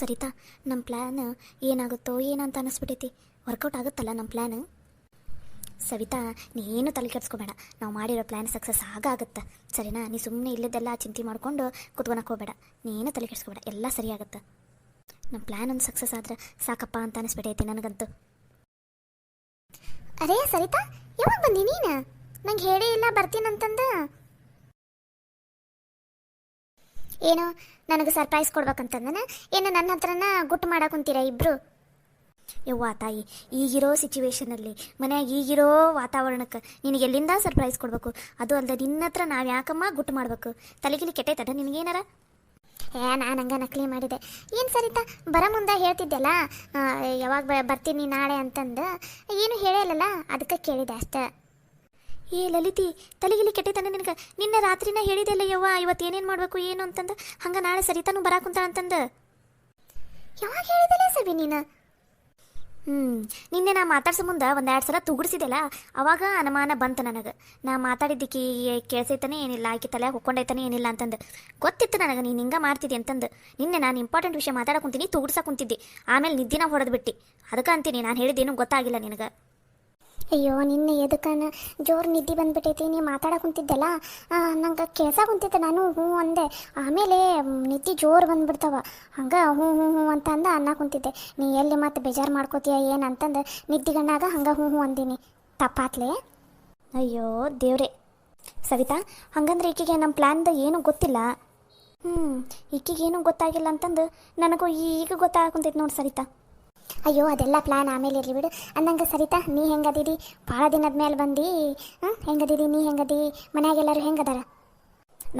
ಸರಿತಾ, ನಮ್ಮ ಪ್ಲ್ಯಾನ್ ಏನಾಗುತ್ತೋ ಏನಂತ ಅನ್ನಿಸ್ಬಿಟ್ಟೈತಿ. ವರ್ಕೌಟ್ ಆಗುತ್ತಲ್ಲ ನಮ್ಮ ಪ್ಲ್ಯಾನ್? ಸವಿತಾ, ನೀನು ತಲೆ ಕೆಡಿಸ್ಕೋಬೇಡ. ನಾವು ಮಾಡಿರೋ ಪ್ಲ್ಯಾನ್ ಸಕ್ಸಸ್ ಆಗುತ್ತೆ, ಸರಿನಾ? ನೀ ಸುಮ್ಮನೆ ಇಲ್ಲದೆಲ್ಲ ಚಿಂತೆ ಮಾಡಿಕೊಂಡು ಕುತ್ಕೊಳಕ್ಕೆ ಹೋಗಬೇಡ. ನೀನು ತಲೆ ಕೆಡಿಸ್ಕೋಬೇಡ, ಎಲ್ಲ ಸರಿಯಾಗುತ್ತೆ. ನಮ್ಮ ಪ್ಲ್ಯಾನ್ ಒಂದು ಸಕ್ಸಸ್ ಆದ್ರೆ ಸಾಕಪ್ಪ ಅಂತ ಅನ್ನಿಸ್ಬಿಟ್ಟೈತಿ ನನಗಂತೂ. ಅರೇ ಸರಿತಾ, ಯಾವಾಗ ಬಂದಿ ನೀನು? ನಂಗೆ ಹೇಳೇ ಇಲ್ಲ ಬರ್ತೀನಂತಂದು. ಏನು ನನಗೆ ಸರ್ಪ್ರೈಸ್ ಕೊಡ್ಬೇಕಂತಂದನ? ಏನು ನನ್ನ ಹತ್ರನ ಗುಟ್ಟು ಮಾಡಾಕುಂತೀರಾ ಇಬ್ರು? ಯವ್ವ ತಾಯಿ, ಈಗಿರೋ ಸಿಚುವೇಶನಲ್ಲಿ ಮನ್ಯಾಗ ಈಗಿರೋ ವಾತಾವರಣಕ್ಕೆ ನಿನಗೆ ಎಲ್ಲಿಂದ ಸರ್ಪ್ರೈಸ್ ಕೊಡಬೇಕು? ಅದು ಅಲ್ಲದೆ ನಿನ್ನ ಹತ್ರ ನಾವು ಯಾಕಮ್ಮ ಗುಟ್ಟು ಮಾಡಬೇಕು? ತಲೆಗಿಲಿ ಕೆಟ್ಟೈತದ ನಿನಗೇನಾರ? ನಾನು ಹಂಗೆ ನಕಲಿ ಮಾಡಿದೆ. ಏನು ಸರಿತಾ, ಬರ ಮುಂದೆ ಹೇಳ್ತಿದ್ದೆಲ್ಲ ಯಾವಾಗ ಬರ್ತೀನಿ ನಾಳೆ ಅಂತಂದು, ಏನು ಹೇಳಲ್ಲ, ಅದಕ್ಕೆ ಕೇಳಿದೆ ಅಷ್ಟೇ. ಏ ಲಲಿತಿ, ತಲೆಗಿಲಿ ಕೆಟ್ಟೈತಾನೆ ನಿನಗೆ? ನಿನ್ನೆ ರಾತ್ರಿನ ಹೇಳಿದೆಲ್ಲ ಯವ್ವ, ಇವತ್ತು ಏನೇನು ಮಾಡಬೇಕು ಏನು ಅಂತಂದು. ಹಂಗೆ ನಾಳೆ ಸರಿತಾನು ಬರಾಕುಂತ ಅಂತಂದು. ಯಾವಾಗ ಹೇಳಿದೆಲ್ಲ ಸವಿ ನೀನು? ನಿನ್ನೆ ನಾ ಮಾತಾಡ್ಸೋ ಮುಂದೆ ಒಂದೆರಡು ಸಲ ತುಗುಡ್ಸಿದೆಲ್ಲ, ಅವಾಗ ಅನುಮಾನ ಬಂತು ನನಗೆ. ನಾ ಮಾತಾಡಿದ್ದಕ್ಕೆ ಕೇಳಿಸೈತಾನೆ ಏನಿಲ್ಲ, ಆಕೆ ತಲೆ ಹೊಕ್ಕೊಂಡೈತಾನೆ ಏನಿಲ್ಲ ಅಂತಂದು. ಗೊತ್ತಿತ್ತು ನನಗೆ ನೀನು ಹಿಂಗೆ ಮಾಡ್ತಿದ್ದೆ ಅಂತಂದು. ನಿನ್ನೆ ನಾನು ಇಂಪಾರ್ಟೆಂಟ್ ವಿಷಯ ಮಾತಾಡಕೊಂತೀನಿ, ತುಗುಡ್ಸಕ್ಕೆ ಕುಂತಿದ್ದೆ. ಆಮೇಲೆ ನಿದ್ದಿನ ಹೊಡೆದು ಬಿಟ್ಟು. ಅದಕ್ಕೆ ಅಂತೀನಿ, ನಾನು ಹೇಳಿದ್ದೇನು ಗೊತ್ತಾಗಿಲ್ಲ ನಿನಗೆ. ಅಯ್ಯೋ, ನಿನ್ನೆ ಎದಕ್ಕನ ಜೋರು ನಿದ್ದೆ ಬಂದ್ಬಿಟ್ಟೈತಿ. ನೀ ಮಾತಾಡಕ್ಕೆ ಕುಂತಿದ್ದೆಲ್ಲ ನಂಗೆ ಕೆಲಸ ಕುಂತಿದ್ದೆ, ನಾನು ಹ್ಞೂ ಅಂದೆ. ಆಮೇಲೆ ನಿದ್ದೆ ಜೋರು ಬಂದ್ಬಿಡ್ತಾವ, ಹಂಗೆ ಹ್ಞೂ ಹ್ಞೂ ಹ್ಞೂ ಅಂತ ಅಂದ ಅನ್ನ ಕುಂತಿದ್ದೆ. ನೀ ಎಲ್ಲಿ ಮತ್ತೆ ಬೇಜಾರು ಮಾಡ್ಕೋತೀಯ ಏನು ಅಂತಂದು ನಿದ್ದಿಗಣ್ಣಾಗ ಹಂಗೆ ಹ್ಞೂ ಹ್ಞೂ ಅಂದೀನಿ. ತಪ್ಪಾತ್ಲೆ? ಅಯ್ಯೋ ದೇವ್ರೆ. ಸವಿತಾ, ಹಂಗಂದ್ರೆ ಈಕೆಗೆ ನಮ್ಮ ಪ್ಲ್ಯಾನ್ದು ಏನೂ ಗೊತ್ತಿಲ್ಲ. ಈಕೆಗೇನು ಗೊತ್ತಾಗಿಲ್ಲ ಅಂತಂದು ನನಗೂ ಈಗ ಗೊತ್ತಾಗಕುಂತೈತೆ ನೋಡಿ ಸರಿತಾ. ಅಯ್ಯೋ, ಅದೆಲ್ಲ ಪ್ಲ್ಯಾನ್ ಆಮೇಲೆ ಇರಲಿ ಬಿಡು. ಅಂದಂಗೆ ಸರಿತಾ, ನೀ ಹೆಂಗದೀರಿ? ಭಾಳ ದಿನದ ಮೇಲೆ ಬಂದು ಹೆಂಗದೀರಿ? ನೀ ಹೆಂಗದಿ? ಮನ್ಯಾಗೆಲ್ಲರೂ ಹೆಂಗದಾರ?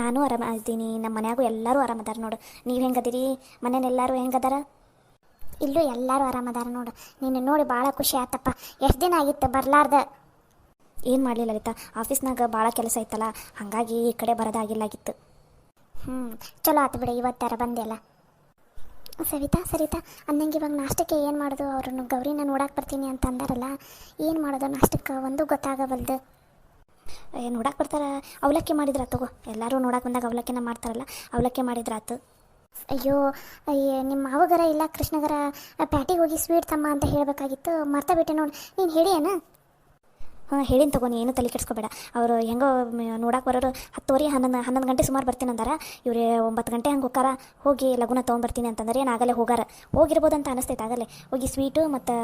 ನಾನು ಆರಾಮ ಇದ್ದೀನಿ, ನಮ್ಮ ಮನ್ಯಾಗೂ ಎಲ್ಲರೂ ಆರಾಮದಾರ ನೋಡು. ನೀವು ಹೆಂಗದಿರಿ? ಮನೇನೆಲ್ಲರೂ ಹೆಂಗದಾರ? ಇಲ್ಲೂ ಎಲ್ಲರೂ ಆರಾಮದಾರ ನೋಡು. ನೀನು ನೋಡಿ ಭಾಳ ಖುಷಿ ಆತಪ್ಪ. ಎಷ್ಟು ದಿನ ಆಗಿತ್ತು ಬರಲಾರ್ದ? ಏನು ಮಾಡಲಿಲ್ಲ ಲಲಿತಾ, ಆಫೀಸ್ನಾಗ ಭಾಳ ಕೆಲಸ ಇತ್ತಲ್ಲ, ಹಾಗಾಗಿ ಈ ಕಡೆ ಬರೋದಾಗಿಲ್ಲಾಗಿತ್ತು. ಚಲೋ ಆತು ಬಿಡು, ಇವತ್ತಾರ ಬಂದೆಲ್ಲ. ಸರಿತಾ ಅಂದಂಗೆ ಇವಾಗ ನಾಷ್ಟಕ್ಕೆ ಏನು ಮಾಡೋದು? ಅವ್ರನ್ನು ಗೌರಿನ ನೋಡಕ್ಕೆ ಬರ್ತೀನಿ ಅಂತ ಅಂದಾರಲ್ಲ, ಏನು ಮಾಡೋದು ನಾಷ್ಟಕ್ಕೆ? ಒಂದು ಗೊತ್ತಾಗವಲ್ದು. ನೋಡಕ್ಕೆ ಬರ್ತಾರೆ, ಅವಲಕ್ಕಿ ಮಾಡಿದ್ರಾತು ತಗೋ. ಎಲ್ಲರೂ ನೋಡಕ್ಕೆ ಬಂದಾಗ ಅವಲಕ್ಕಿನ ಮಾಡ್ತಾರಲ್ಲ, ಅವಲಕ್ಕಿ ಮಾಡಿದ್ರಾತು. ಅಯ್ಯೋ ನಿಮ್ಮ ಮಾವಗರ ಇಲ್ಲ ಕೃಷ್ಣಗರ ಪ್ಯಾಟಿಗೆ ಹೋಗಿ ಸ್ವೀಟ್ ತಮ್ಮ ಅಂತ ಹೇಳಬೇಕಾಗಿತ್ತು, ಮರ್ತಾ ಬಿಟ್ಟೆ ನೋಡಿ. ನೀನು ಹೇಳಿಯೇನ? ಹೇಳಿನ ತಗೋ, ನೀ ಏನು ತಲೆ ಕೆಡಿಸ್ಕೋಬೇಡ. ಅವರು ಹೆಂಗೋ ನೋಡಕ್ಕೆ ಬರೋರು 10:30 11 ಗಂಟೆ ಸುಮಾರು ಬರ್ತೀನಿ ಅಂದಾರ. ಇವ್ರು 9 ಗಂಟೆ ಹಂಗೆ ಹೋಗಾರ. ಹೋಗಿ ಲಗುನ ತೊಗೊಂಬರ್ತೀನಿ ಅಂತಂದ್ರೆ ಏನು ಆಗಲೇ ಹೋಗಾರ, ಹೋಗಿರ್ಬೋದು ಅಂತ ಅನಿಸ್ತೈತೆ. ಆಗಲೇ ಹೋಗಿ ಸ್ವೀಟು ಮತ್ತು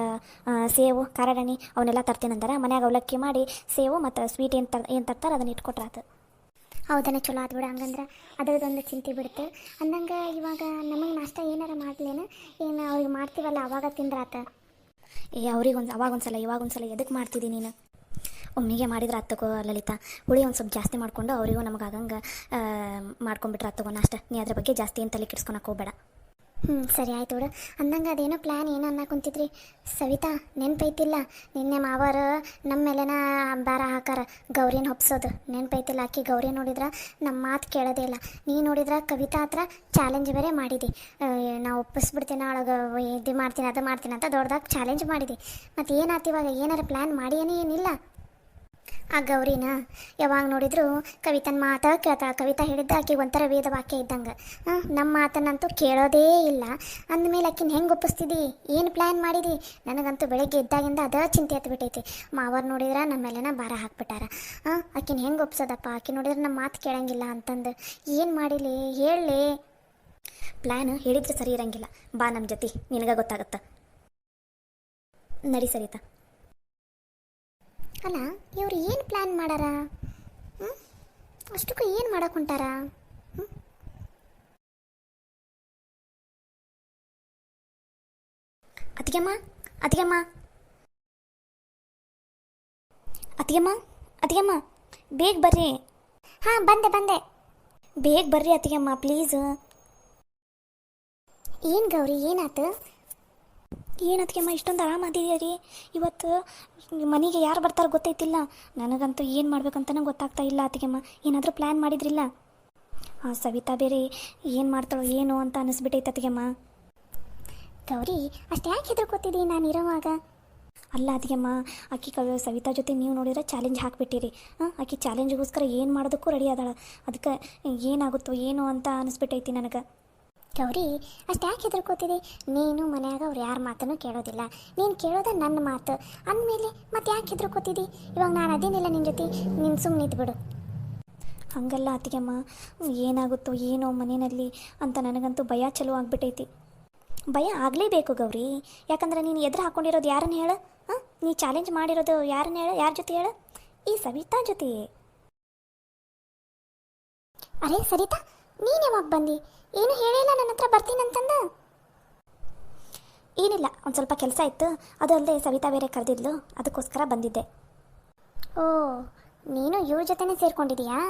ಸೇವು ಖಾರಡಣಿ ಅವನ್ನೆಲ್ಲ ತರ್ತೀನಿ ಅಂದಾರ. ಮನ್ಯಾಗ ಅವಲಕ್ಕಿ ಮಾಡಿ ಸೇವು ಮತ್ತು ಸ್ವೀಟ್ ಏನು ತರ್ತಾರೆ ಅದನ್ನು ಇಟ್ಕೊಟ್ರಾತು. ಹೌದನ, ಚಲೋ ಆತು ಬಿಡು. ಹಂಗಂದ್ರೆ ಅದರದೊಂದು ಚಿಂತೆ ಬಿಡುತ್ತೆ. ಅಂದಂಗೆ ಇವಾಗ ನಮಗೆ ನಾಷ್ಟ ಏನಾರ ಮಾಡ್ಲೇನು? ಏನು ಅವ್ರಿಗೆ ಮಾಡ್ತೀವಲ್ಲ ಅವಾಗ ತಿಂದ್ರಾತ? ಅವಾಗೊಂದ್ಸಲ ಇವಾಗೊಂದ್ಸಲ ಎದಕ್ಕೆ ಮಾಡ್ತಿದ್ದೀನಿ ನೀನು? ಒಮ್ಮಿಗೆ ಮಾಡಿದ್ರೆ ಆತಗೋ ಲಲಿತಾ. ಹುಳಿ ಒಂದು ಸ್ವಲ್ಪ ಜಾಸ್ತಿ ಮಾಡಿಕೊಂಡು ಅವರಿಗೂ ನಮಗೆ ಆಗಂಗೆ ಮಾಡ್ಕೊಂಡ್ಬಿಟ್ರೆ ಆತಗೋ ನಾಷ್ಟ. ನೀ ಅದ್ರ ಬಗ್ಗೆ ಜಾಸ್ತಿ ಏನು ತಲೆ ಕೆಡಿಸ್ಕೊಳಕ್ಕೆ ಹೋಗಬೇಡ. ಸರಿ ಆಯ್ತು ಬಿಡು. ಅಂದಂಗೆ ಅದೇನೋ ಪ್ಲ್ಯಾನ್ ಏನು ಅನ್ನಕುಂತಿದ್ರಿ ಸವಿತಾ? ನೆನಪೈತಿಲ್ಲ? ನಿನ್ನೆ ಮಾವರು ನಮ್ಮ ಮೇಲೆನ ಭಾರ ಹಾಕಾರ ಗೌರಿನ ಹೊಪ್ಸೋದು ನೆನಪೈತಿಲ್ಲ? ಆಕಿ ಗೌರಿ ನೋಡಿದ್ರೆ ನಮ್ಮ ಮಾತು ಕೇಳೋದೇ ಇಲ್ಲ. ನೀ ನೋಡಿದ್ರೆ ಕವಿತಾ ಹತ್ರ ಚಾಲೆಂಜ್ ಬೇರೆ ಮಾಡಿದಿ. ನಾವು ಒಪ್ಪಿಸ್ಬಿಡ್ತೀನಿ ಒಳಗೆ, ಇದು ಮಾಡ್ತೀನಿ ಅದು ಮಾಡ್ತೀನಿ ಅಂತ ದೊಡ್ಡದಾಗಿ ಚಾಲೆಂಜ್ ಮಾಡಿದಿ. ಮತ್ತು ಏನಾಯ್ತು ಇವಾಗ? ಏನಾರು ಪ್ಲ್ಯಾನ್ ಮಾಡಿ ಏನಿಲ್ಲ? ಆ ಗೌರಿನ ಯಾವಾಗ ನೋಡಿದ್ರು ಕವಿತನ ಮಾತು ಕೇಳ್ತಾಳೆ. ಕವಿತಾ ಹೇಳಿದ್ದ ಆಕೆ ಒಂಥರ ವೇದ ವಾಕ್ಯ ಇದ್ದಂಗೆ. ನಮ್ಮ ಮಾತನ್ನಂತೂ ಕೇಳೋದೇ ಇಲ್ಲ. ಅಂದಮೇಲೆ ಆಕಿನ ಹೆಂಗೆ ಒಪ್ಪಿಸ್ತಿದ್ದಿ? ಏನು ಪ್ಲ್ಯಾನ್ ಮಾಡಿದಿ? ನನಗಂತೂ ಬೆಳಗ್ಗೆ ಇದ್ದಾಗಿಂದ ಅದೇ ಚಿಂತೆ ಹತ್ಬಿಟ್ಟೈತಿ. ಮಾವರು ನೋಡಿದ್ರೆ ನಮ್ಮ ಮೇಲೆನ ಭಾರ ಹಾಕ್ಬಿಟ್ಟಾರ. ಆಕಿನ ಹೆಂಗೆ ಒಪ್ಸೋದಪ್ಪ? ಆಕೆ ನೋಡಿದ್ರೆ ನಮ್ಮ ಮಾತು ಕೇಳಂಗಿಲ್ಲ ಅಂತಂದು ಏನು ಮಾಡಿಲಿ ಹೇಳಲಿ? ಪ್ಲ್ಯಾನ್ ಹೇಳಿದ್ರೆ ಸರಿ ಇರಂಗಿಲ್ಲ. ಬಾ ನಮ್ಮ ಜೊತೆ, ನಿನಗೆ ಗೊತ್ತಾಗತ್ತ. ನಡಿ ಸರಿತಾ. ಅಲ್ಲ, ಇವ್ರು ಏನು ಪ್ಲ್ಯಾನ್ ಮಾಡಾರ? ಅಷ್ಟಕ್ಕೂ ಏನು ಮಾಡಕ್ಕೆ ಹೊಂಟಾರ? ಅತ್ತಿಗೆಮ್ಮ ಅತ್ತಿಗೆಮ್ಮ ಅತ್ತಿಗೆಮ್ಮ ಅತ್ತಿಗೆಮ್ಮ ಬೇಗ ಬರ್ರಿ. ಹಾಂ, ಬಂದೆ. ಬೇಗ ಬರ್ರಿ ಅತ್ತಿಗೆಮ್ಮ ಪ್ಲೀಸ್. ಏನು ಗೌರಿ, ಏನಾಯ್ತು? ಏನು ಅತ್ತಿಗೆಮ್ಮ ಇಷ್ಟೊಂದು ಆರಾಮಾದಿರಿ? ಇವತ್ತು ಮನೆಗೆ ಯಾರು ಬರ್ತಾರೆ ಗೊತ್ತೈತಿಲ್ಲ. ನನಗಂತೂ ಏನು ಮಾಡ್ಬೇಕಂತನೂ ಗೊತ್ತಾಗ್ತಾ ಇಲ್ಲ ಅತ್ತಿಗೆಮ್ಮ. ಏನಾದರೂ ಪ್ಲ್ಯಾನ್ ಮಾಡಿದ್ರಿಲ್ಲ? ಸವಿತಾ ಬೇರೆ ಏನು ಮಾಡ್ತಾಳೋ ಏನೋ ಅಂತ ಅನ್ನಿಸ್ಬಿಟ್ಟೈತೆ ಅತ್ತಿಗೆಮ್ಮ. ಗೌರಿ, ಅಷ್ಟು ಯಾಕೆ ಹೆದರ್ಕೋತಿದ್ದೀನಿ ನಾನು ಇರೋವಾಗ? ಅಲ್ಲ ಅತ್ತಿಗೆಮ್ಮ, ಆಕಿ ಸವಿತಾ ಜೊತೆ ನೀವು ನೋಡಿದ್ರೆ ಚಾಲೆಂಜ್ ಹಾಕಿಬಿಟ್ಟಿರಿ. ಆಕಿ ಚಾಲೆಂಜ್ಗೋಸ್ಕರ ಏನು ಮಾಡೋದಕ್ಕೂ ರೆಡಿ ಅದಾಳ. ಅದಕ್ಕೆ ಏನಾಗುತ್ತೋ ಏನೋ ಅಂತ ಅನ್ನಿಸ್ಬಿಟ್ಟೈತಿ ನನಗೆ. ಗೌರಿ ಅಷ್ಟು ಯಾಕೆ ಹೆದರ್ಕೋತಿದ್ದಿ? ನೀನು ಮನ್ಯಾಗ ಅವ್ರು ಯಾರ ಮಾತನ್ನು ಕೇಳೋದಿಲ್ಲ, ನೀನು ಕೇಳೋದ ನನ್ನ ಮಾತು ಅಂದಮೇಲೆ ಮತ್ತೆ ಯಾಕೆ ಹೆದರ್ಕೋತಿದ್ದಿ? ಇವಾಗ ನಾನು ಅದೇನಿಲ್ಲ ನಿನ್ನ ಜೊತೆ, ನೀನು ಸುಮ್ಮನೆ ಇದ್ಬಿಡು. ಹಂಗಲ್ಲ ಅತ್ತಿಗೆಮ್ಮ, ಏನಾಗುತ್ತೋ ಏನೋ ಮನೆಯಲ್ಲಿ ಅಂತ ನನಗಂತೂ ಭಯ ಚಲೋ ಆಗ್ಬಿಟ್ಟೈತಿ. ಭಯ ಆಗಲೇಬೇಕು ಗೌರಿ, ಯಾಕಂದ್ರೆ ನೀನು ಎದುರು ಹಾಕ್ಕೊಂಡಿರೋದು ಯಾರನ್ನ ಹೇಳು? ಹಾಂ, ನೀ ಚಾಲೆಂಜ್ ಮಾಡಿರೋದು ಯಾರನ್ನ ಹೇಳು? ಯಾರ ಜೊತೆ ಹೇಳು? ಈ ಸವಿತಾ ಜೊತೆ. ಅರೆ ಸರಿತಾ, ನೀನು ಯಾವಾಗ ಬಂದು? ಏನು ಹೇಳಿಲ್ಲ ನನ್ನ ಹತ್ರ ಬರ್ತೀನಂತಂದ? ಏನಿಲ್ಲ, ಒಂದು ಸ್ವಲ್ಪ ಕೆಲಸ ಇತ್ತು, ಅದು ಅಲ್ಲದೆ ಸವಿತಾ ಬೇರೆ ಕರೆದಿದ್ಲು, ಅದಕ್ಕೋಸ್ಕರ ಬಂದಿದ್ದೆ. ಓ, ನೀನು ಇವ್ರ ಜೊತೆನೇ ಸೇರ್ಕೊಂಡಿದೀಯಾ?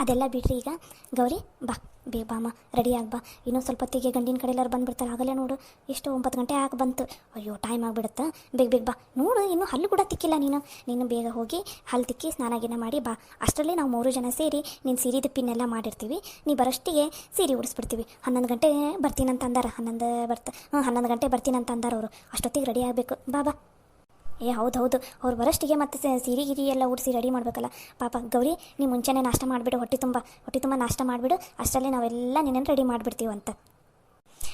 ಅದೆಲ್ಲ ಬಿಡ್ರಿ ಈಗ. ಗೌರಿ ಬಾ, ಬೇಗ ಬಾಮ್ಮ, ರೆಡಿ ಆಗಿ ಬಾ. ಇನ್ನೊಂದು ಸ್ವಲ್ಪ ಹೊತ್ತಿಗೆ ಗಂಡಿನ ಕಡೆ ಎಲ್ಲರೂ ಬಂದುಬಿಡ್ತಾರೆ. ಆಗಲೇ ನೋಡು ಎಷ್ಟು 9 ಗಂಟೆ ಆಗಿ ಬಂತು. ಅಯ್ಯೋ ಟೈಮ್ ಆಗಿಬಿಡುತ್ತಾ, ಬೇಗ ಬೇಗ ಬಾ. ನೋಡು ಇನ್ನೂ ಹಲ್ಲು ಕೂಡ ತಿಕ್ಕಿಲ್ಲ ನೀನು ಬೇಗ ಹೋಗಿ ಹಲ್ಲು ತಿಕ್ಕಿ ಸ್ನಾನ ಗಿನ ಮಾಡಿ ಬಾ. ಅಷ್ಟರಲ್ಲಿ ನಾವು 3 ಜನ ಸೇರಿ ನಿನ್ನ ಸೀರೆದು ಪಿನ್ನೆಲ್ಲ ಮಾಡಿರ್ತೀವಿ. ನೀ ಬರೋಷ್ಟಿಗೆ ಸೀರೆ ಉಡಿಸ್ಬಿಡ್ತೀವಿ. 11 ಗಂಟೆ ಬರ್ತೀನಂತ ಅಂದಾರ. 11 ಗಂಟೆ ಬರ್ತೀನಂತ ಅಂದಾರ ಅವರು. ಅಷ್ಟೊತ್ತಿಗೆ ರೆಡಿ ಆಗಬೇಕು. ಬಾ ಬಾ. ಹೌದು, ಅವ್ರು ಬರೋಷ್ಟಿಗೆ ಮತ್ತೆ ಸೀರೆ ಗಿರಿ ಎಲ್ಲ ಉಡಿಸಿ ರೆಡಿ ಮಾಡಬೇಕಲ್ಲ ಪಾಪ. ಗೌರಿ, ನೀ ಮುಂಚೆನೇ ನಾಷ್ಟ ಮಾಡಿಬಿಡು, ಹೊಟ್ಟೆ ತುಂಬ ನಾಷ್ಟ ಮಾಡಿಬಿಡು. ಅಷ್ಟರಲ್ಲಿ ನಾವೆಲ್ಲ ನಿನ್ನನ್ನು ರೆಡಿ ಮಾಡಿಬಿಡ್ತೀವಂತ.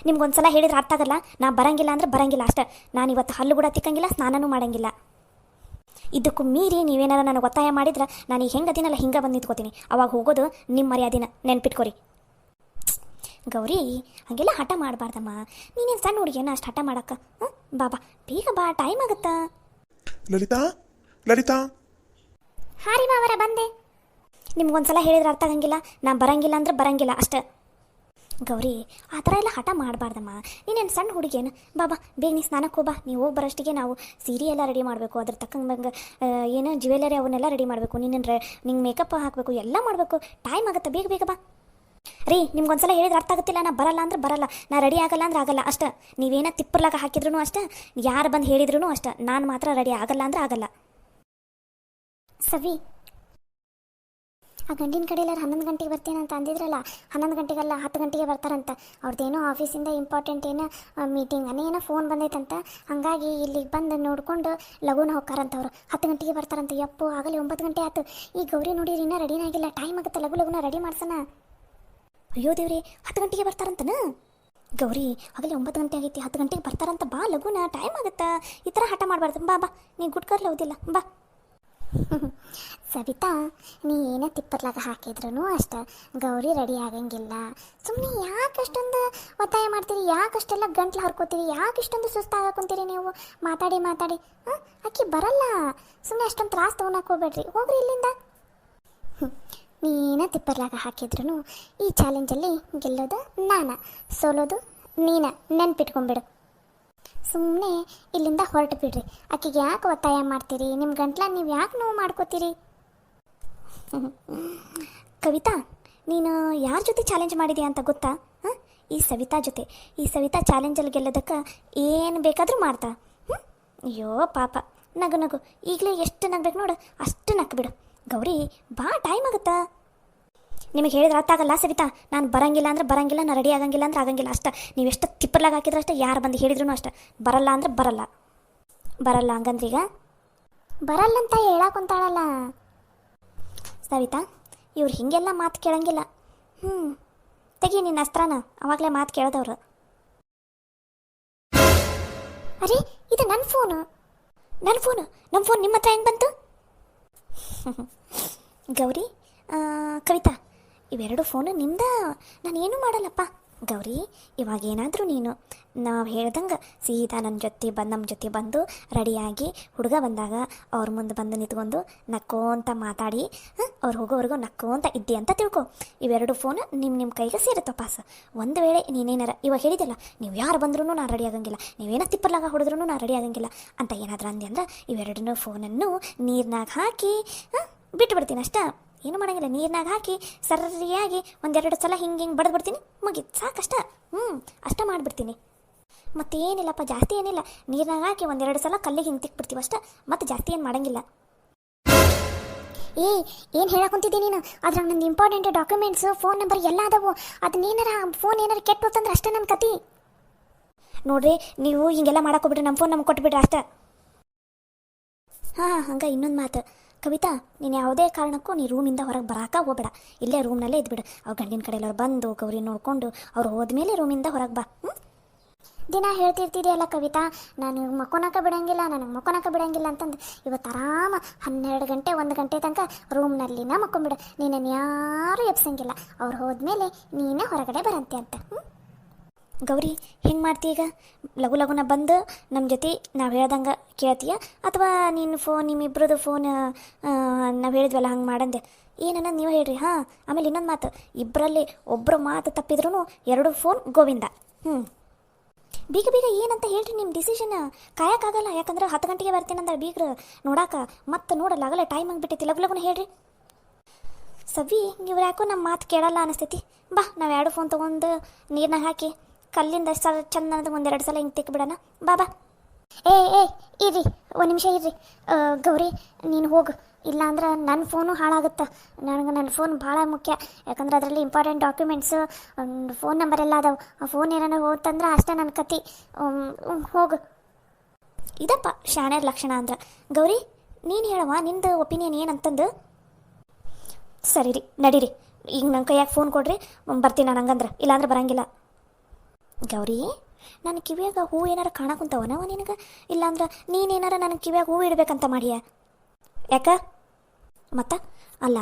ನಿಮ್ಗೊಂದ್ಸಲ ಹೇಳಿದ್ರೆ ಅರ್ಥ ಆಗಲ್ಲ. ನಾ ಬರಂಗಿಲ್ಲ ಅಂದ್ರೆ ಬರಂಗಿಲ್ಲ ಅಷ್ಟೇ. ನಾನು ಇವತ್ತು ಹಲ್ಲು ಕೂಡ ತಿಕ್ಕಂಗಿಲ್ಲ, ಸ್ನಾನನೂ ಮಾಡಂಗಿಲ್ಲ. ಇದಕ್ಕೂ ಮೀರಿ ನೀವೇನಾರ ನನಗೆ ಒತ್ತಾಯ ಮಾಡಿದ್ರೆ ನಾನು ಈಗ ಹೆಂಗೆ ಅದೀನಲ್ಲ ಹಿಂಗೆ ಬಂದು ನಿಂತ್ಕೋತೀನಿ. ಅವಾಗ ಹೋಗೋದು ನಿಮ್ಮ ಮರ್ಯಾದಿನ ನೆನ್ಪಿಟ್ಕೊರಿ. ಗೌರಿ, ಹಾಗೆಲ್ಲ ಹಠ ಮಾಡಬಾರ್ದಮ್ಮ. ನೀನೇನು ಸಣ್ಣ ಹುಡುಗಿಯನ್ನ ಅಷ್ಟು ಹಠ ಮಾಡಕ್ಕ? ಬಾಬಾ ಬೇಗ ಬಾ, ಟೈಮ್ ಆಗುತ್ತಾ. ಲಲಿತಾ ಹಾರಿ ಮಾವರ ಬಂದೆ. ನಿಮ್ಗೊಂದ್ಸಲ ಹೇಳಿದ್ರೆ ಅರ್ಥ ಆಗಂಗಿಲ್ಲ. ನಾನು ಬರಂಗಿಲ್ಲ ಅಂದ್ರೆ ಬರಂಗಿಲ್ಲ ಅಷ್ಟೇ. ಗೌರಿ, ಆ ಥರ ಎಲ್ಲ ಹಠ ಮಾಡಬಾರ್ದಮ್ಮ. ನೀನೇನು ಸಣ್ಣ ಹುಡುಗಿಯೇನು? ಬಾಬಾ ಬೇಗ ನೀ ಸ್ನಾನಕ್ಕೆ ಹೋಗ್ಬಾ. ನೀವು ಹೋಗಿ ಬರೋಷ್ಟಿಗೆ ನಾವು ಸೀರೆ ಎಲ್ಲ ರೆಡಿ ಮಾಡಬೇಕು. ಅದ್ರ ತಕ್ಕಂಗೆ ಏನು ಜ್ಯುವೆಲರಿ ಅವನ್ನೆಲ್ಲ ರೆಡಿ ಮಾಡಬೇಕು. ನಿಂಗೆ ಮೇಕಪ್ ಹಾಕಬೇಕು, ಎಲ್ಲ ಮಾಡಬೇಕು. ಟೈಮ್ ಆಗುತ್ತೆ, ಬೇಗ ಬೇಗ ಬಾ. ರೀ, ನಿಮ್ಗೊಂದ್ಸಲ ಹೇಳಿದ್ರೆ ಅರ್ಥ ಆಗುತ್ತಿಲ್ಲ. ನಾ ಬರಲ್ಲ ಅಂದ್ರೆ ಬರಲ್ಲ, ನಾ ರೆಡಿ ಆಗಲ್ಲ ಅಂದ್ರೆ ಆಗಲ್ಲ ಅಷ್ಟೇ. ನೀವೇನ ತಿಪ್ಪರ್ಲಾಗ ಹಾಕಿದ್ರು ಅಷ್ಟೇ, ಯಾರು ಬಂದು ಹೇಳಿದ್ರು ಅಷ್ಟೇ. ನಾನು ಮಾತ್ರ ರೆಡಿ ಆಗಲ್ಲ ಅಂದ್ರೆ ಆಗಲ್ಲ. ಸವಿ, ಆ ಗಂಡಿನ ಕಡೆ ಎಲ್ಲರೂ 11 ಗಂಟೆಗೆ ಬರ್ತೀನಿ ಅಂತ ಅಂದಿದ್ರಲ್ಲ, 11 ಗಂಟೆಗಲ್ಲ 10 ಗಂಟೆಗೆ ಬರ್ತಾರಂತ. ಅವ್ರದ್ದೇನೋ ಆಫೀಸಿಂದ ಇಂಪಾರ್ಟೆಂಟ್ ಏನೋ ಮೀಟಿಂಗ್ ಏನೋ ಫೋನ್ ಬಂದೈತಂತ. ಹಾಗಾಗಿ ಇಲ್ಲಿಗೆ ಬಂದು ನೋಡಿಕೊಂಡು ಲಘುನ ಹೋಗ್ತಾರಂತವ್ರು. 10 ಗಂಟೆಗೆ ಬರ್ತಾರಂತ. ಯಪ್ಪು, ಆಗಲೇ 9 ಗಂಟೆ ಆಯ್ತು. ಈ ಗೌರಿ ನೋಡಿರಿ ಇನ್ನೂ ರೆಡಿನೇ ಆಗಿಲ್ಲ. ಟೈಮ್ ಆಗುತ್ತೆ, ಲಘುನ ರೆಡಿ ಮಾಡ್ಸೋಣ. ಅಯ್ಯೋ ದೇವ್ರಿ, 10 ಗಂಟೆಗೆ ಬರ್ತಾರಂತನ? ಗೌರಿ, ಆಗಲೇ 9 ಗಂಟೆ ಆಗೈತಿ, 10 ಗಂಟೆಗೆ ಬರ್ತಾರಂತ. ಬಾ ಲಘುನ, ಟೈಮ್ ಆಗುತ್ತಾ. ಈ ಥರ ಹಠ ಮಾಡಬಾರ್ದು. ಬಾ, ನೀ ಗುಡ್ಕರ್ಲಿ ಹೋದಿಲ್ಲ, ಬಾ. ಸವಿತಾ, ನೀ ಏನೇ ತಿಪ್ಪರ್ಲಾಗ ಹಾಕಿದ್ರು ಅಷ್ಟೇ, ಗೌರಿ ರೆಡಿ ಆಗಂಗಿಲ್ಲ. ಸುಮ್ಮನೆ ಯಾಕೆ ಅಷ್ಟೊಂದು ಒತ್ತಾಯ ಮಾಡ್ತೀರಿ? ಯಾಕಷ್ಟೆಲ್ಲ ಗಂಟ್ಲು ಹರ್ಕೋತೀರಿ? ಯಾಕೆ ಇಷ್ಟೊಂದು ಸುಸ್ತಾಗಕೊಂತೀರಿ ನೀವು? ಮಾತಾಡಿ ಹಾಂ, ಆಕಿ ಬರಲ್ಲ. ಸುಮ್ಮನೆ ಅಷ್ಟೊಂದು ತ್ರಾಸ ತೊಗೊಳಕ್ಕೆ ಹೋಗ್ಬೇಡ್ರಿ, ಹೋಗ್ರಿ ಇಲ್ಲಿಂದ. ನೀನ ತಿಪ್ಪರ್ಲಾಗ ಹಾಕಿದ್ರು ಈ ಚಾಲೆಂಜಲ್ಲಿ ಗೆಲ್ಲೋದು ನಾನು, ಸೋಲೋದು ನೀನು, ನೆನ್ಪಿಟ್ಕೊಂಬಿಡು. ಸುಮ್ಮನೆ ಇಲ್ಲಿಂದ ಹೊರಟು ಬಿಡ್ರಿ. ಆಕೆಗೆ ಯಾಕೆ ಒತ್ತಾಯ ಮಾಡ್ತೀರಿ? ನಿಮ್ಮ ಗಂಟ್ಲ ನೀವು ಯಾಕೆ ನೋವು ಮಾಡ್ಕೋತೀರಿ? ಕವಿತಾ, ನೀನು ಯಾರ ಜೊತೆ ಚಾಲೆಂಜ್ ಮಾಡಿದೀಯ ಅಂತ ಗೊತ್ತಾ? ಹಾಂ, ಈ ಸವಿತಾ ಜೊತೆ. ಈ ಸವಿತಾ ಚಾಲೆಂಜಲ್ಲಿ ಗೆಲ್ಲೋದಕ್ಕೆ ಏನು ಬೇಕಾದರೂ ಮಾಡ್ತಾ. ಅಯ್ಯೋ ಪಾಪ, ನಗು. ಈಗಲೇ ಎಷ್ಟು ನಗ್ಬೇಕು ನೋಡು, ಅಷ್ಟು ನಕ್ಬಿಡು. ಗೌರಿ ಬಾ, ಟೈಮ್ ಆಗುತ್ತಾ. ನಿಮಗೆ ಹೇಳಿದ್ರೆ ಅರ್ಥ ಆಗಲ್ಲ ಸವಿತಾ. ನಾನು ಬರಂಗಿಲ್ಲ ಅಂದ್ರೆ ಬರಂಗಿಲ್ಲ, ನಾನು ರೆಡಿ ಆಗಂಗಿಲ್ಲ ಅಂದ್ರೆ ಆಗಂಗಿಲ್ಲ ಅಷ್ಟೇ. ನೀವು ಎಷ್ಟು ತಿಪ್ಪರ್ಲಾಗ ಹಾಕಿದ್ರೆ ಅಷ್ಟೇ, ಯಾರು ಬಂದು ಹೇಳಿದ್ರು ಅಷ್ಟೇ. ಬರಲ್ಲ ಅಂದ್ರೆ ಬರಲ್ಲ ಹಂಗಂದ್ರೀಗ ಬರಲ್ಲಂತ ಹೇಳಾಕೊಂತಾಳಲ್ಲ ಸವಿತಾ. ಇವ್ರು ಹೀಗೆಲ್ಲ ಮಾತು ಕೇಳಂಗಿಲ್ಲ. ತೆಗಿ ನಿನ್ನ ಅಸ್ತ್ರನ, ಅವಾಗಲೇ ಮಾತು ಕೇಳೋದವ್ರು. ಅರೆ, ಇದು ನನ್ನ ಫೋನು. ನಮ್ಮ ಫೋನ್ ನಿಮ್ಮ ಹತ್ರ ಹೆಂಗೆ ಬಂತು? ಗೌರಿ, ಕವಿತಾ, ಇವೆರಡು ಫೋನು ನಿಂದ. ನಾನೇನು ಮಾಡಲ್ಲಪ್ಪ. ಗೌರಿ, ಇವಾಗೇನಾದರೂ ನೀನು ನಾವು ಹೇಳ್ದಂಗೆ ಸೀದಾ ನಮ್ಮ ಜೊತೆ ಬಂದು ರೆಡಿಯಾಗಿ ಹುಡುಗ ಬಂದಾಗ ಅವ್ರ ಮುಂದೆ ಬಂದು ನಿಂತ್ಕೊಂಡು ನಕ್ಕೋಂತ ಮಾತಾಡಿ, ಅವ್ರು ಹೋಗೋವರೆಗೂ ನಕ್ಕೋಂತ ಇದ್ದಿ ಅಂತ ತಿಳ್ಕೊ. ಇವೆರಡು ಫೋನು ನಿಮ್ಮ ಕೈಗೆ ಸೇರುತ್ತೆ ಪಾಸ್. ಒಂದು ವೇಳೆ ನೀನೇನಾರ ಇವಾಗ ಹೇಳಿದೆಲ್ಲ, ನೀವು ಯಾರು ಬಂದ್ರೂ ನಾನು ರೆಡಿ ಆಗಂಗಿಲ್ಲ, ನೀವೇನೋ ತಿಪ್ಪರ್ಲಾಗ ಹೊಡೆದ್ರೂ ನಾನು ರೆಡಿ ಆಗಂಗಿಲ್ಲ ಅಂತ ಏನಾದರೂ ಅಂದೆ ಅಂದ್ರೆ ಇವೆರಡನ್ನೂ ಫೋನನ್ನು ನೀರಿನಾಗ ಹಾಕಿ ಬಿಟ್ಟುಬಿಡ್ತೀನಿ ಅಷ್ಟೇ. ಏನು ಮಾಡೋಂಗಿಲ್ಲ. ನೀರಿನಾಗ ಹಾಕಿ ಸರಿಯಾಗಿ 1-2 ಸಲ ಹಿಂಗೆ ಬಡ್ದುಬಿಡ್ತೀನಿ, ಮುಗೀತು, ಸಾಕಷ್ಟ. ಅಷ್ಟೇ ಮಾಡಿಬಿಡ್ತೀನಿ. ಮತ್ತೇನಿಲ್ಲಪ್ಪ, ಜಾಸ್ತಿ ಏನಿಲ್ಲ. ನೀರಿನಾಗ ಹಾಕಿ 1-2 ಸಲ ಕಲ್ಲಿಗೆ ಹಿಂಗೆ ತಿಕ್ಬಿಡ್ತೀವಿ ಅಷ್ಟೇ. ಮತ್ತೆ ಜಾಸ್ತಿ ಏನು ಮಾಡೋಂಗಿಲ್ಲ. ಏನು ಹೇಳಕೊಂತಿದ್ದೀನಿ ನೀನು? ಅದ್ರಾಗ ನಂದು ಇಂಪಾರ್ಟೆಂಟ್ ಡಾಕ್ಯುಮೆಂಟ್ಸು, ಫೋನ್ ನಂಬರ್ ಎಲ್ಲ ಅದಾವು. ಅದನ್ನೇನಾರ ಫೋನ್ ಏನಾರು ಕೆಟ್ಟು ಹೋತಂದ್ರೆ ಅಷ್ಟೇ ನನ್ನ ಕತಿ. ನೋಡ್ರಿ, ನೀವು ಹಿಂಗೆಲ್ಲ ಮಾಡೋಕ್ಕೋಗ್ಬಿಟ್ರೆ ನಮ್ಮ ಫೋನ್ ನಮ್ಗೆ ಕೊಟ್ಬಿಡ್ರಿ ಅಷ್ಟೇ. ಹಂಗೆ ಇನ್ನೊಂದು ಮಾತು, ಕವಿತಾ, ನೀನು ಯಾವುದೇ ಕಾರಣಕ್ಕೂ ನೀ ರೂಮಿಂದ ಹೊರಗೆ ಬರಾಕ ಹೋಗಬೇಡ. ಇಲ್ಲೇ ರೂಮ್ನಲ್ಲೇ ಇದ್ಬಿಡು. ಅವ್ರು ಗಂಡಿನ ಕಡೆ ಎಲ್ಲರೂ ಬಂದು ಗೌರಿ ನೋಡಿಕೊಂಡು ಅವ್ರು ಹೋದ್ಮೇಲೆ ರೂಮಿಂದ ಹೊರಗೆ ಬಾ. ದಿನ ಹೇಳ್ತಿರ್ತಿದೆಯಲ್ಲ ಕವಿತಾ, ನಾನು ಮಕ್ಕೊನಕ ಬಿಡಂಗಿಲ್ಲ ಅಂತಂದು ಇವತ್ತು ಆರಾಮ 12 ಗಂಟೆ 1 ಗಂಟೆ ತನಕ ರೂಮ್ನಲ್ಲಿನ ಮಕ್ಕೊಂಬಿಡು. ನೀನನ್ನು ಯಾರೂ ಎಬ್ಸಂಗಿಲ್ಲ. ಅವ್ರು ಹೋದ್ಮೇಲೆ ನೀನೇ ಹೊರಗಡೆ ಬರಂತೆ ಅಂತ. ಗೌರಿ, ಹೆಂಗೆ ಮಾಡ್ತೀಯ ಈಗ? ಲಘುನ ಬಂದು ನಮ್ಮ ಜೊತೆ ನಾವು ಹೇಳ್ದಂಗೆ ಕೇಳ್ತೀಯ, ಅಥವಾ ನಿಮ್ಮಿಬ್ರದ್ದು ಫೋನ್ ನಾವು ಹೇಳಿದ್ವಲ್ಲ ಹಂಗೆ ಮಾಡಂದೆ ಏನನ್ನ ನೀವು ಹೇಳ್ರಿ. ಹಾಂ, ಆಮೇಲೆ ಇನ್ನೊಂದು ಮಾತು, ಇಬ್ಬರಲ್ಲಿ ಒಬ್ಬರು ಮಾತು ತಪ್ಪಿದ್ರೂ 2 ಫೋನ್ ಗೋವಿಂದ. ಬೀಗ ಏನಂತ ಹೇಳ್ರಿ ನಿಮ್ಮ ಡಿಸಿಷನ್. ಕಾಯೋಕ್ಕಾಗಲ್ಲ, ಯಾಕಂದ್ರೆ 10 ಗಂಟೆಗೆ ಬರ್ತೀನಂದ್ರೆ ಬೀಗ್ರು ನೋಡಾಕ ಮತ್ತೆ ನೋಡಲ್ಲ, ಆಗಲ್ಲ ಟೈಮ್ ಆಗಿಬಿಟ್ಟೈತಿ. ಲಘುನ ಹೇಳ್ರಿ. ಸವಿ, ಇವ್ರು ಯಾಕೋ ನಮ್ಮ ಮಾತು ಕೇಳಲ್ಲ ಅನಿಸ್ತೈತಿ. ಬಾ, ನಾವು 2 ಫೋನ್ ತೊಗೊಂಡು ನೀರನ್ನ ಹಾಕಿ ಕಲ್ಲಿಂದ ಚಂದ ಒಂದು 2 ಸಲ ಹಿಂಗೆ ತಿಕ್ಬಿಡೋಣ. ಬಾ. ಏ ಇರ್ರಿ, 1 ನಿಮಿಷ ಇರ್ರಿ. ಗೌರಿ, ನೀನು ಹೋಗು, ಇಲ್ಲಾಂದ್ರೆ ನನ್ನ ಫೋನು ಹಾಳಾಗುತ್ತೆ. ನನ್ನ ಫೋನ್ ಭಾಳ ಮುಖ್ಯ, ಯಾಕಂದ್ರೆ ಅದರಲ್ಲಿ ಇಂಪಾರ್ಟೆಂಟ್ ಡಾಕ್ಯುಮೆಂಟ್ಸು, ಫೋನ್ ನಂಬರ್ ಎಲ್ಲ ಅದಾವೆ. ಆ ಫೋನ್ ಏನಾರ ಹೋತಂದ್ರೆ ಅಷ್ಟೇ ನನ್ನ ಕತೆ. ಹೋಗು. ಇದಪ್ಪ ಶಾಣ್ಯರ ಲಕ್ಷಣ ಅಂದ್ರೆ. ಗೌರಿ, ನೀನು ಹೇಳವ ನಿಂದು ಒಪಿನಿಯನ್ ಏನಂತಂದು. ಸರಿ ರೀ, ನಡೀರಿ. ಈಗ ನನ್ನ ಕೈಯಾಗ ಫೋನ್ ಕೊಡ್ರಿ, ಬರ್ತೀನಿ ನಾನು. ಹಂಗಂದ್ರೆ ಇಲ್ಲಾಂದ್ರೆ ಬರಂಗಿಲ್ಲ. ಗೌರಿ, ನನ್ನ ಕಿವಿಯಾಗ ಹೂ ಏನಾರ ಕಾಣಕುಂತಾವನವ ನಿನಗೆ? ಇಲ್ಲಾಂದ್ರೆ ನೀನೇನಾರ ನನ್ನ ಕಿವಿಯಾಗ ಹೂ ಇಡ್ಬೇಕಂತ ಮಾಡಿಯ? ಯಾಕ ಮತ್ತ? ಅಲ್ಲ,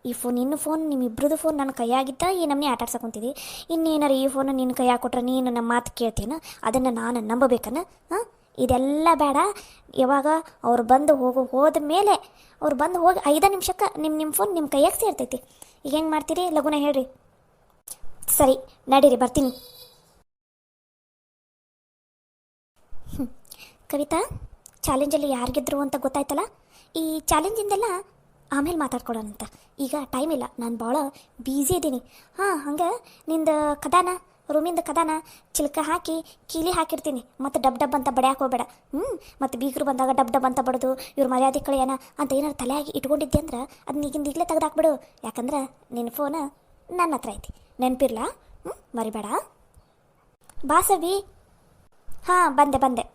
ಈ ನಿನ್ನ ಫೋನ್ ನಿಮ್ಮಿಬ್ರದ್ದು ಫೋನ್ ನನ್ನ ಕೈಯಾಗಿದ್ದ ಈ ನಮ್ಮನೆ ಆಟಾಡ್ಸಕೊಂತಿದ್ದಿ. ಇನ್ನೇನಾರು ಈ ಫೋನು ನಿನ್ನ ಕೈಯಾಗ ಕೊಟ್ರೆ ನೀನು ನಮ್ಮ ಮಾತು ಕೇಳ್ತೀನ? ಅದನ್ನು ನಾನು ನಂಬಬೇಕನ್ನ? ಹಾಂ, ಇದೆಲ್ಲ ಬೇಡ. ಯಾವಾಗ ಅವ್ರು ಬಂದು ಹೋದ ಮೇಲೆ ಅವ್ರು ಬಂದು ಹೋಗಿ 5 ನಿಮಿಷಕ್ಕೆ ನಿಮ್ಮ ಫೋನ್ ನಿಮ್ಮ ಕೈಯಾಗ ಸೇರ್ತೈತಿ. ಈಗ ಹೆಂಗೆ ಮಾಡ್ತೀರಿ? ಲಘುನ ಹೇಳ್ರಿ. ಸರಿ, ನಡೀರಿ, ಬರ್ತೀನಿ. ಕವಿತಾ, ಚಾಲೆಂಜಲ್ಲಿ ಯಾರಿಗಿದ್ರು ಅಂತ ಗೊತ್ತಾಯ್ತಲ್ಲ. ಈ ಚಾಲೆಂಜಿಂದೆಲ್ಲ ಆಮೇಲೆ ಮಾತಾಡ್ಕೊಡೋಣಂತ. ಈಗ ಟೈಮ್ ಇಲ್ಲ, ನಾನು ಭಾಳ ಬ್ಯುಸಿ ಇದ್ದೀನಿ. ಹಾಂ, ಹಂಗೆ ನಿಂದು ಕದಾನ, ರೂಮಿಂದ ಕದಾನ ಚಿಲ್ಕ ಹಾಕಿ ಕೀಲಿ ಹಾಕಿರ್ತೀನಿ. ಮತ್ತು ಡಬ್ ಅಂತ ಬಡಿಯಾಕೆ ಹೋಗ್ಬೇಡ. ಮತ್ತು ಬೀಗರು ಬಂದಾಗ ಡಬ್ ಅಂತ ಬಡ್ದು ಇವ್ರ ಮರ್ಯಾದೆ ಕಳೆಯೋಣ ಅಂತ ಏನಾರು ತಲೆಯಾಗಿ ಇಟ್ಕೊಂಡಿದ್ದೆ ಅಂದ್ರೆ ಅದನ್ನ ಈಗಿಂದ ತೆಗೆದು ಹಾಕ್ಬಿಡು. ಯಾಕಂದ್ರೆ ನಿನ್ನ ಫೋನ್ ನನ್ನ ಹತ್ರ ಐತಿ, ನೆನಪಿರ್ಲ. ಮರಿಬೇಡ. ಬಾ ಸವಿ. ಹಾಂ, ಬಂದೆ.